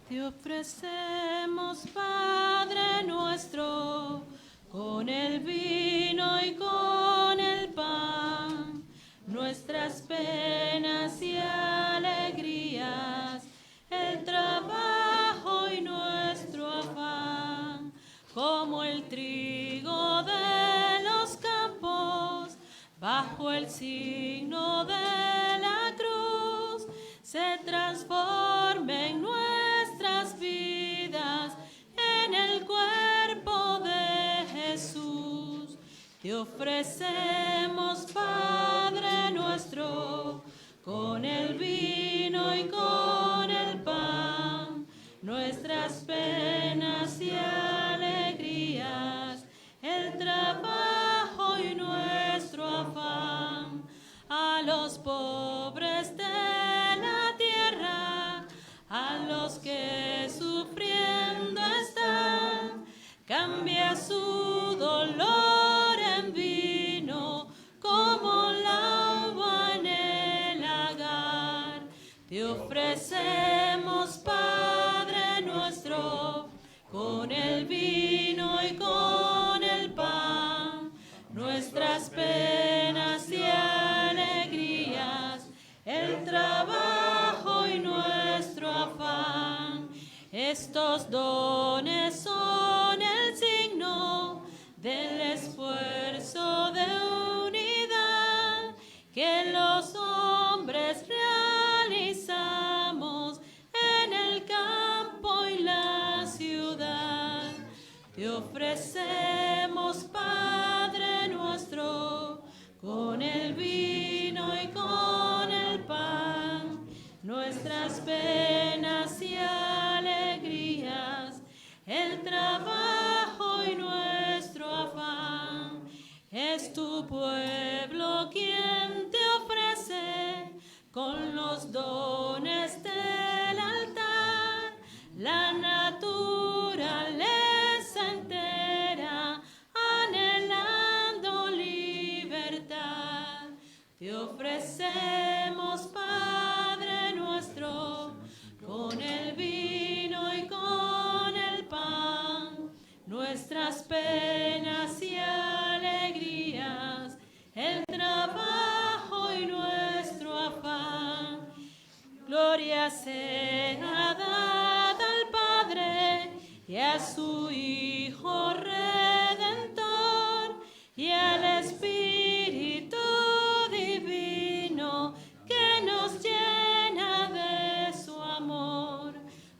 Te ofrecemos, Padre nuestro, con el vino y con el pan, nuestras penas y alegrías, el trabajo y nuestro afán, como el trigo de los campos, bajo el signo de la cruz, se transforme en nuestras vidas, en el cuerpo de Jesús. Te ofrecemos, Padre nuestro, con el vino y con el pan, nuestras penas y alegrías, el trabajo y nuestro afán, a los pobres de la tierra, a los que sufriendo están, cambia su dolor en vino, como el agua en el lagar. Te ofrecemos, Padre nuestro, con el vino y con el pan, nuestras penas y alegrías, el trabajo y nuestro afán. Estos dones son el signo del esfuerzo de unidad que los hombres realizamos en el campo y la ciudad. Te ofrecemos, Padre nuestro, con el vino y con el pan, nuestras penas y alegrías, el trabajo y nuestro afán. Es tu pueblo quien te ofrece con los dones del altar la naturaleza entera, anhelando libertad. Te ofrecemos, Padre nuestro, sea dada al Padre y a su Hijo Redentor y al Espíritu Divino que nos llena de su amor.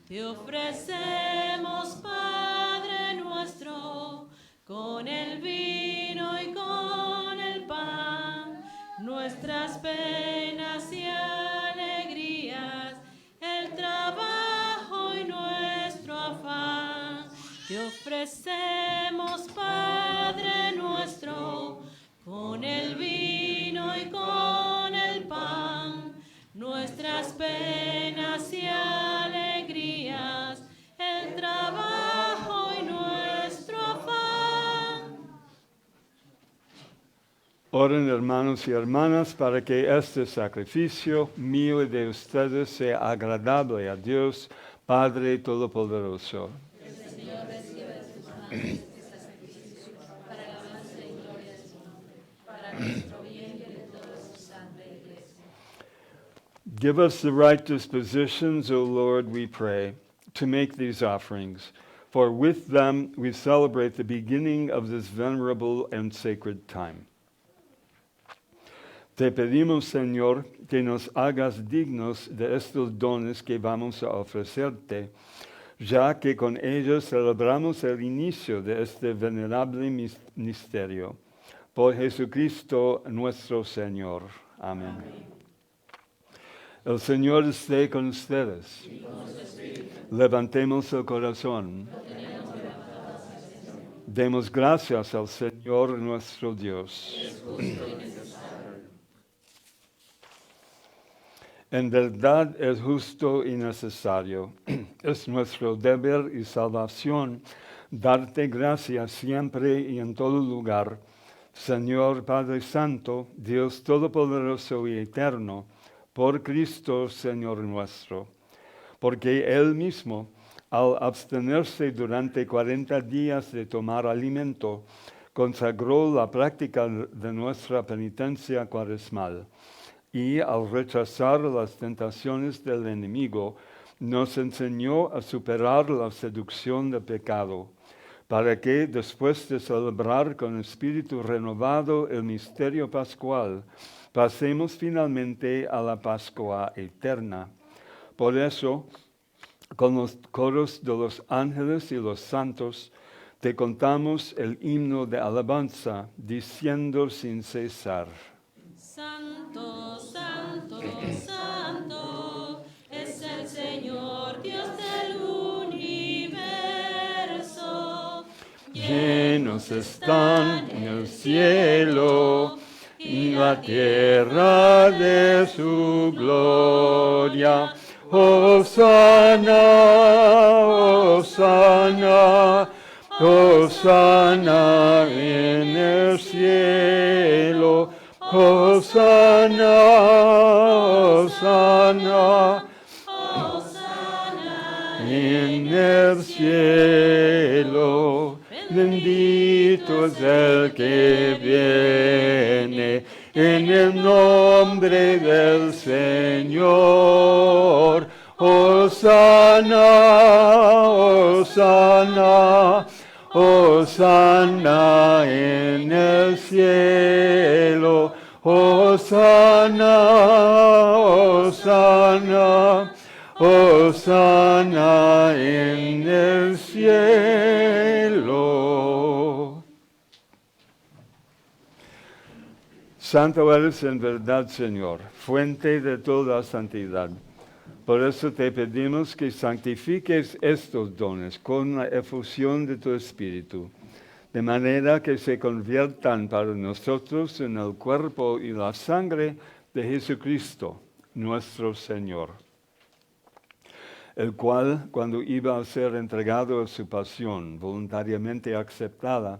Te ofrecemos, Padre nuestro, con el vino y con el pan, nuestras penas y alegrías, el trabajo y nuestro afán. Te ofrecemos, Padre nuestro, con el vino y con el pan, nuestras penas y alegrías, el trabajo y nuestro afán. Oren, hermanos y hermanas, para que este sacrificio mío y de ustedes sea agradable a Dios, Padre Todopoderoso. Give us the right dispositions, O Lord, we pray, to make these offerings, for with them we celebrate the beginning of this venerable and sacred time. Te pedimos, Señor, que nos hagas dignos de estos dones que vamos a ofrecerte, ya que con ellos celebramos el inicio de este venerable misterio. Por Jesucristo nuestro Señor. Amén. El Señor esté con ustedes. Levantemos el corazón. Demos gracias al Señor nuestro Dios. En verdad es justo y necesario. Es nuestro deber y salvación darte gracias siempre y en todo lugar, Señor Padre Santo, Dios Todopoderoso y Eterno, por Cristo, Señor nuestro. Porque Él mismo, al abstenerse durante 40 días de tomar alimento, consagró la práctica de nuestra penitencia cuaresmal. Y al rechazar las tentaciones del enemigo, nos enseñó a superar la seducción del pecado, para que después de celebrar con espíritu renovado el misterio pascual, pasemos finalmente a la Pascua eterna. Por eso, con los coros de los ángeles y los santos, te contamos el himno de alabanza, diciendo sin cesar: Santo, santo, santo, es el Señor Dios del universo. Llenos están en el cielo y la tierra de su gloria. Hosana, Hosana, Hosana en el cielo. Hosana, Hosana, en el cielo. Bendito es el que viene en el nombre del Señor. Hosana, Hosana, Hosana en el cielo. Hosana, Hosana, Hosana en el cielo. Santo eres en verdad, Señor, fuente de toda santidad. Por eso te pedimos que santifiques estos dones con la efusión de tu Espíritu, de manera que se conviertan para nosotros en el cuerpo y la sangre de Jesucristo, nuestro Señor, el cual, cuando iba a ser entregado a su pasión voluntariamente aceptada,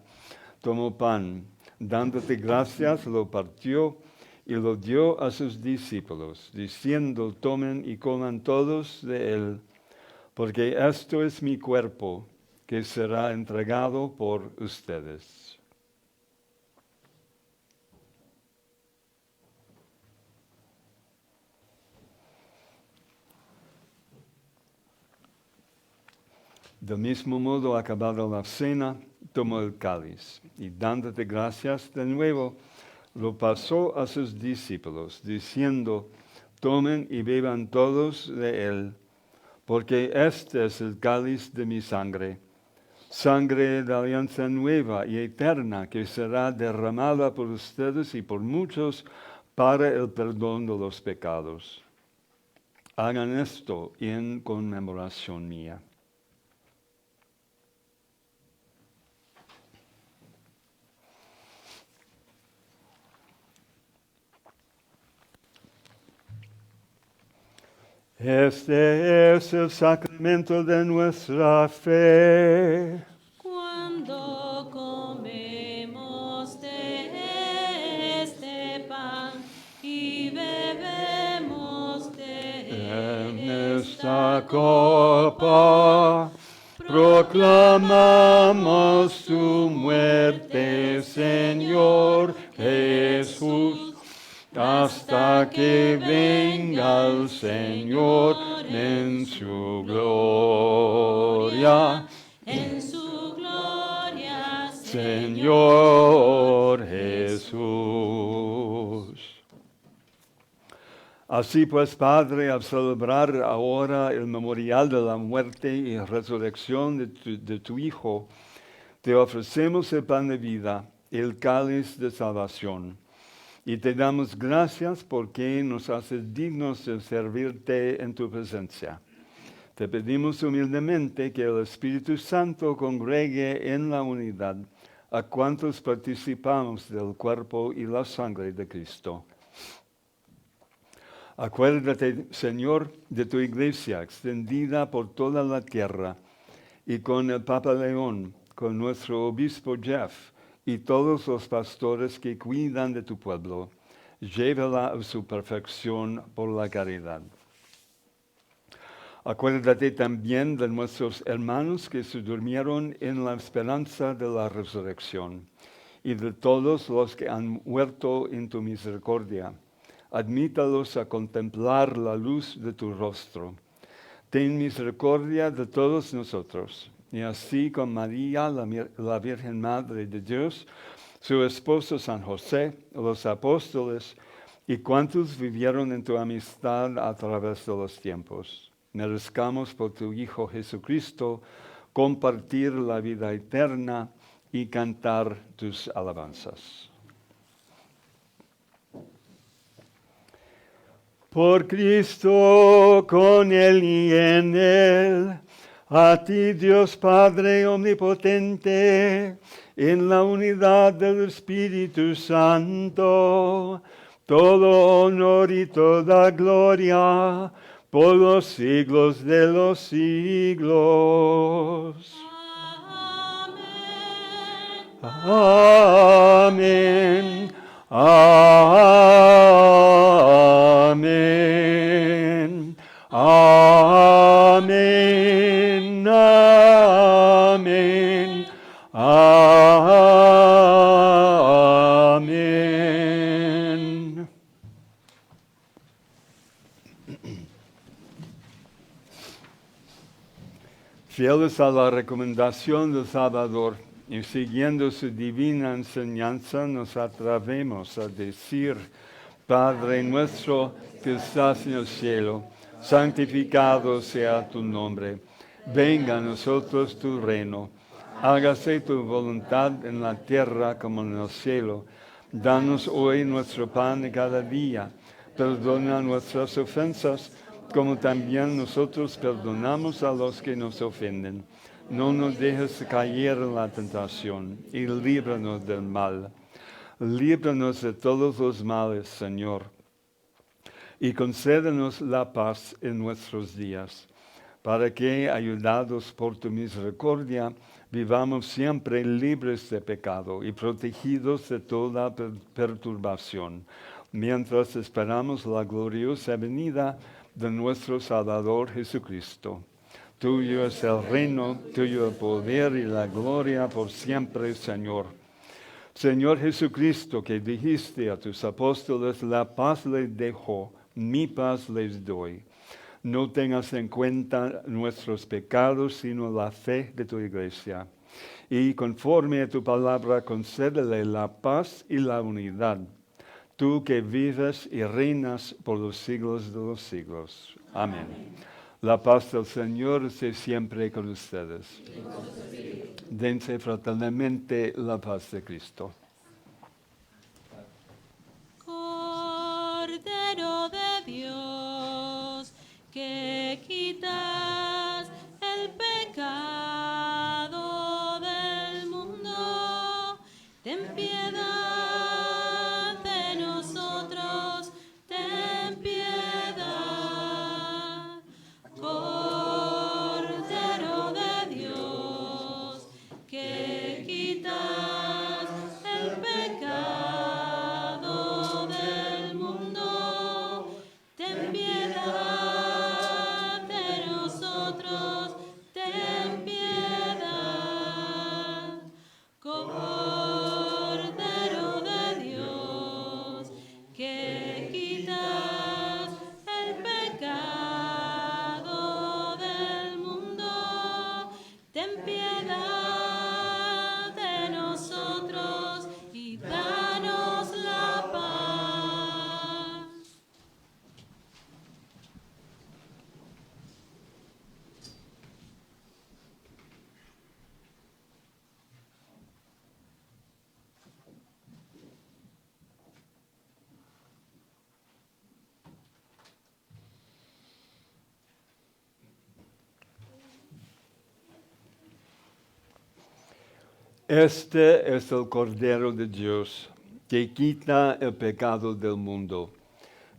tomó pan, dándote gracias, lo partió y lo dio a sus discípulos, diciendo: tomen y coman todos de él, porque esto es mi cuerpo, que será entregado por ustedes. Del mismo modo, acabada la cena, tomó el cáliz y dándote gracias de nuevo, lo pasó a sus discípulos, diciendo, tomen y beban todos de él, porque este es el cáliz de mi sangre, sangre de alianza nueva y eterna que será derramada por ustedes y por muchos para el perdón de los pecados. Hagan esto en conmemoración mía. Este es el sacramento de nuestra fe. Cuando comemos de este pan y bebemos de Esta copa proclamamos tu muerte, Señor Jesús, hasta que venga el Señor en su gloria. en su gloria, Señor Jesús. Así pues, Padre, al celebrar ahora el memorial de la muerte y resurrección de tu Hijo, te ofrecemos el pan de vida, el cáliz de salvación. Y te damos gracias porque nos haces dignos de servirte en tu presencia. Te pedimos humildemente que el Espíritu Santo congregue en la unidad a cuantos participamos del cuerpo y la sangre de Cristo. Acuérdate, Señor, de tu iglesia extendida por toda la tierra y con el Papa León, con nuestro obispo Jeff, y todos los pastores que cuidan de tu pueblo, llévala a su perfección por la caridad. Acuérdate también de nuestros hermanos que se durmieron en la esperanza de la resurrección, y de todos los que han muerto en tu misericordia. Admítalos a contemplar la luz de tu rostro. Ten misericordia de todos nosotros. Y así con María, la Virgen Madre de Dios, su esposo San José, los apóstoles y cuantos vivieron en tu amistad a través de los tiempos, merezcamos por tu Hijo Jesucristo compartir la vida eterna y cantar tus alabanzas. Por Cristo, con Él y en Él, a ti, Dios Padre omnipotente, en la unidad del Espíritu Santo, todo honor y toda gloria por los siglos de los siglos. Amén. Amén. Amén. Amén. Amén. Amén. Fieles a la recomendación del Salvador y siguiendo su divina enseñanza, nos atrevemos a decir: Padre nuestro que estás en el cielo, santificado sea tu nombre. Venga a nosotros tu reino. Hágase tu voluntad en la tierra como en el cielo. Danos hoy nuestro pan de cada día. Perdona nuestras ofensas, como también nosotros perdonamos a los que nos ofenden. No nos dejes caer en la tentación y líbranos del mal. Líbranos de todos los males, Señor, y concédenos la paz en nuestros días, para que, ayudados por tu misericordia, vivamos siempre libres de pecado y protegidos de toda perturbación, mientras esperamos la gloriosa venida de nuestro Salvador Jesucristo. Tuyo es el reino, tuyo el poder y la gloria por siempre, Señor. Señor Jesucristo, que dijiste a tus apóstoles, la paz les dejo, mi paz les doy. No tengas en cuenta nuestros pecados, sino la fe de tu iglesia. Y conforme a tu palabra, concédele la paz y la unidad. Tú que vives y reinas por los siglos de los siglos. Amén. La paz del Señor esté siempre con ustedes. Dense fraternalmente la paz de Cristo. Cordero de Dios, que quitas el pecado del mundo, ten piedad de nosotros, ten piedad. Cordero de Dios, que quitas el pecado del mundo, ten piedad de nosotros, ten piedad. Cordero de Dios, que quitas el pecado del mundo, ten piedad de nosotros y danos la paz. Este es el Cordero de Dios, que quita el pecado del mundo.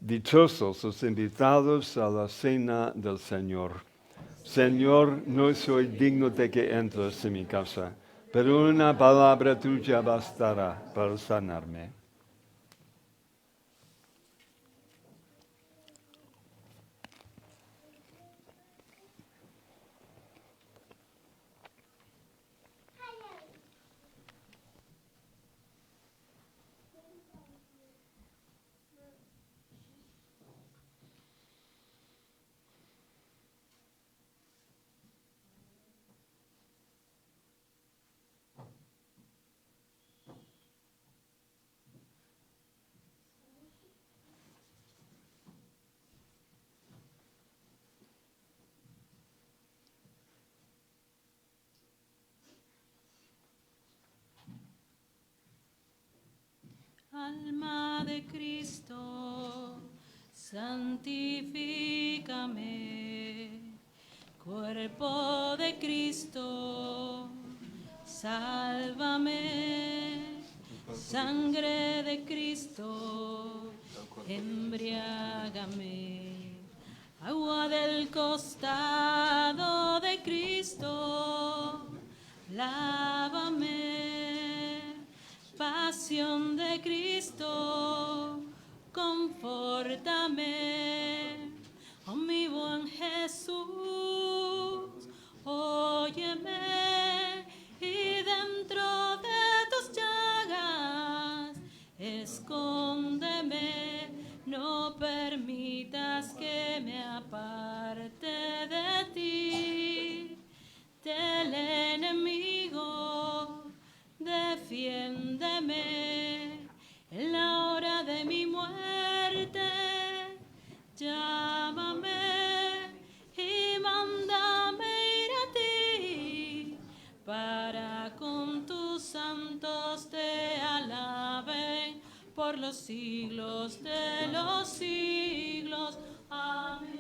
Dichosos los invitados a la cena del Señor. Señor, no soy digno de que entres en mi casa, pero una palabra tuya bastará para sanarme. Alma de Cristo, santifícame. Cuerpo de Cristo, sálvame. Sangre de Cristo, embriágame. Agua del costado de Cristo, lávame. Pasión de Cristo, confórtame. Oh mi buen Jesús, óyeme, y dentro de tus llagas escóndeme. No permitas que me aparte de ti, del enemigo. Defiéndeme en la hora de mi muerte, llámame y mándame ir a ti, para con tus santos te alaben por los siglos de los siglos. Amén.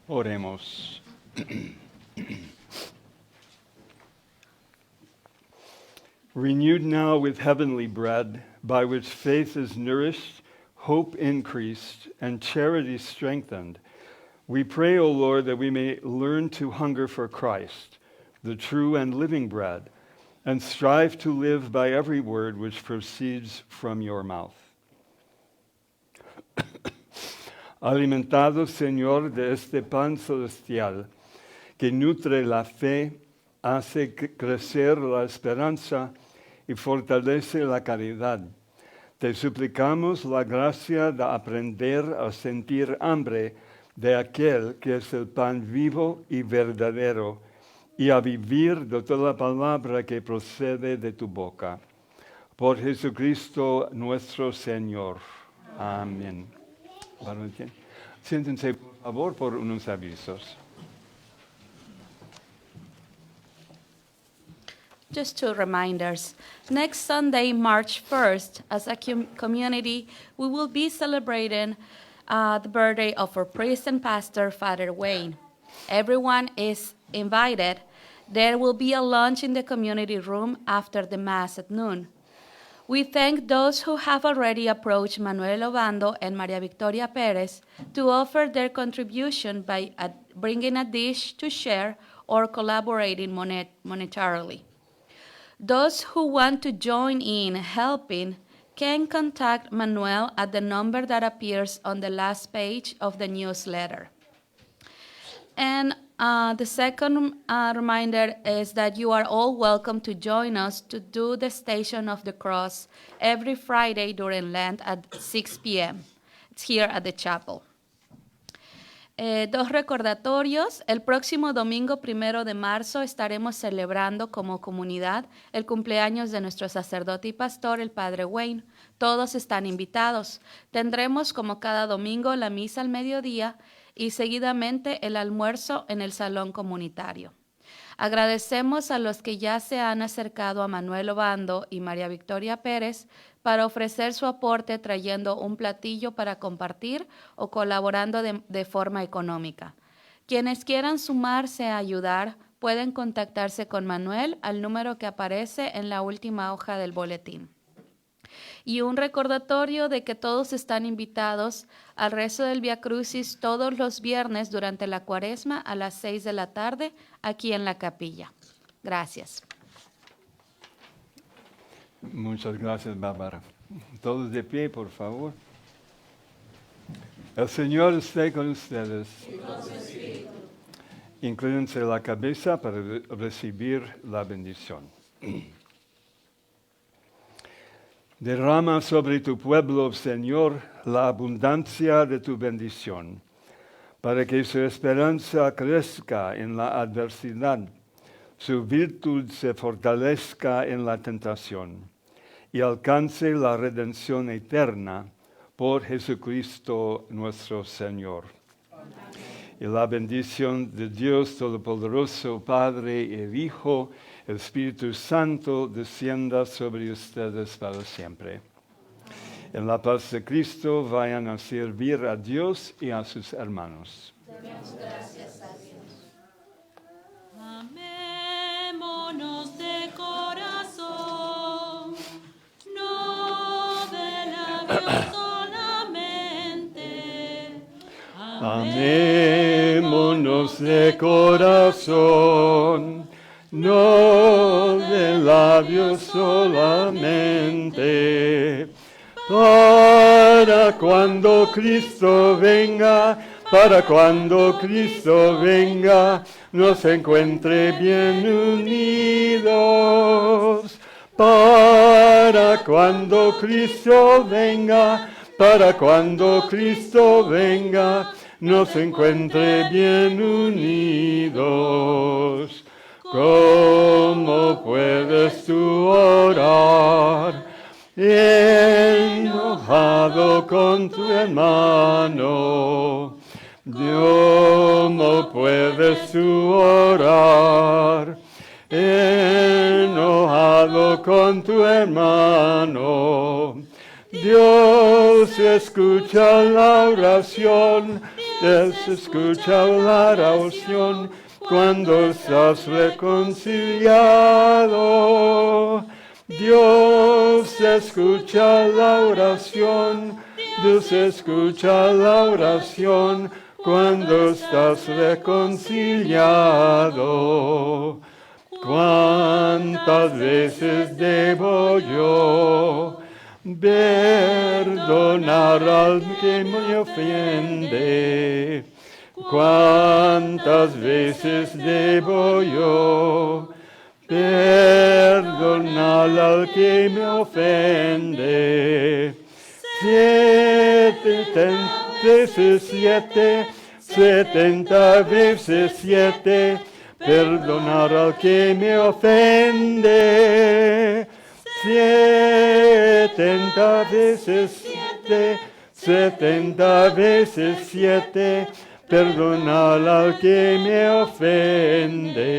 Oremos. Renewed now with heavenly bread, by which faith is nourished, hope increased, and charity strengthened, we pray, O Lord, that we may learn to hunger for Christ, the true and living bread, and strive to live by every word which proceeds from your mouth. Alimentados, Señor, de este pan celestial, que nutre la fe, hace crecer la esperanza y fortalece la caridad. Te suplicamos la gracia de aprender a sentir hambre de aquel que es el pan vivo y verdadero, y a vivir de toda palabra que procede de tu boca. Por Jesucristo nuestro Señor. Amén. Siéntense, por favor, por unos avisos. Just two reminders. Next Sunday, March 1st, as a community, we will be celebrating the birthday of our priest and pastor, Father Wayne. Everyone is invited. There will be a lunch in the community room after the Mass at noon. We thank those who have already approached Manuel Obando and Maria Victoria Perez to offer their contribution by bringing a dish to share or collaborating monetarily. Those who want to join in helping can contact Manuel at the number that appears on the last page of the newsletter. And the second reminder is that you are all welcome to join us to do the Station of the Cross every Friday during Lent at 6 p.m. It's here at the chapel. Dos recordatorios. El próximo domingo 1 de marzo estaremos celebrando como comunidad el cumpleaños de nuestro sacerdote y pastor, el Padre Wayne. Todos están invitados. Tendremos como cada domingo la misa al mediodía y seguidamente el almuerzo en el salón comunitario. Agradecemos a los que ya se han acercado a Manuel Obando y María Victoria Pérez para ofrecer su aporte trayendo un platillo para compartir o colaborando de forma económica. Quienes quieran sumarse a ayudar pueden contactarse con Manuel al número que aparece en la última hoja del boletín. Y un recordatorio de que todos están invitados al rezo del Vía Crucis todos los viernes durante la Cuaresma a las 6 de la tarde aquí en la capilla. Gracias. Muchas gracias, Bárbara. Todos de pie, por favor. El Señor esté con ustedes. Y con su espíritu. Inclínense la cabeza para recibir la bendición. Derrama sobre tu pueblo, Señor, la abundancia de tu bendición, para que su esperanza crezca en la adversidad, su virtud se fortalezca en la tentación y alcance la redención eterna por Jesucristo nuestro Señor. Amén. Y la bendición de Dios Todopoderoso, Padre y Hijo, el Espíritu Santo descienda sobre ustedes para siempre. En la paz de Cristo vayan a servir a Dios y a sus hermanos. Demos gracias a Dios. Amémonos de corazón, no de labios solamente. Amémonos de corazón, no de labios solamente, para cuando Cristo venga, nos encuentre bien unidos. Para cuando Cristo venga, nos encuentre bien unidos. ¿Cómo puedes tú orar enojado con tu hermano? ¿Cómo puedes tú orar enojado con tu hermano? Dios escucha la oración Dios escucha la oración cuando estás reconciliado. Dios escucha la oración, Dios escucha la oración cuando estás reconciliado. ¿Cuántas veces debo yo perdonar al que me ofende? ¿Cuántas veces debo yo perdonar al que me ofende? 70 veces 7, 70 veces 7, perdonar al que me ofende. 70 veces 7, 70 veces 7, perdonar al que me ofende.